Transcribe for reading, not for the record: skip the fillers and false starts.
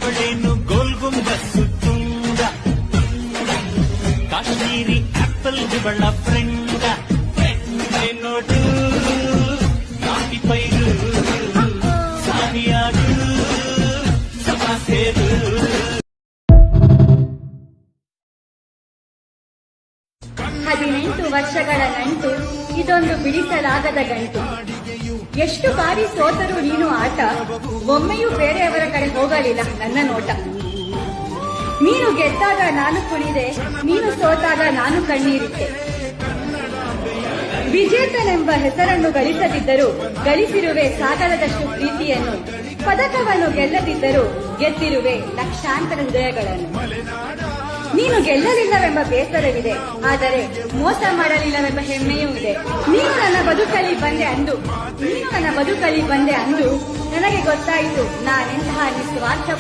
ಅವಳೇನು ಗೋಲ್ಗುಂಬಸ್ಸು Tunga, Kashmiri apple ಇವಳ friend, ನೋಡು coffee ಪೈರು ಸಾನಿಯಾಡು ಸಮಾಸೇರು. 18 ವರ್ಷಗಳ ನಂಟು ಇದೊಂದು ಬಿಡಿಸಲಾಗದ ಗಂಟು. ಎಷ್ಟು ಬಾರಿ ಸೋತರೂ ನೀನು ಆಟ, ಒಮ್ಮೆಯೂ ಬೇರೆಯವರ ಕಡೆ ಹೋಗಲಿಲ್ಲ ನನ್ನ ನೋಟ. ನೀನು ಗೆದ್ದಾಗ ನಾನು ಕುಣಿದೆ, ನೀನು ಸೋತಾಗ ನಾನು ಕಣ್ಣೀರಿಟ್ಟೆ. ವಿಜೇತನೆಂಬ ಹೆಸರನ್ನು ಗಳಿಸದಿದ್ದರೂ ಗಳಿಸಿರುವೆ ಸಾಗರದಷ್ಟು ಪ್ರೀತಿಯನ್ನು, ಪದಕವನ್ನು ಗೆಲ್ಲದಿದ್ದರೂ ಗೆದ್ದಿರುವೆ ಲಕ್ಷಾಂತರ ಹೃದಯಗಳನ್ನು. ನೀನು ಗೆಲ್ಲಲಿಲ್ಲವೆಂಬ ಬೇಸರವಿದೆ, ಆದರೆ ಮೋಸ ಮಾಡಲಿಲ್ಲವೆಂಬ ಹೆಮ್ಮೆಯೂ ಇದೆ. ನೀನು ನನ್ನ ಬದುಕಲ್ಲಿ ಬಂದೆ ಅಂದು ನನಗೆ ಗೊತ್ತಾಯಿತು ನಾನೆಂತಹ ನಿಸ್ವಾರ್ಥ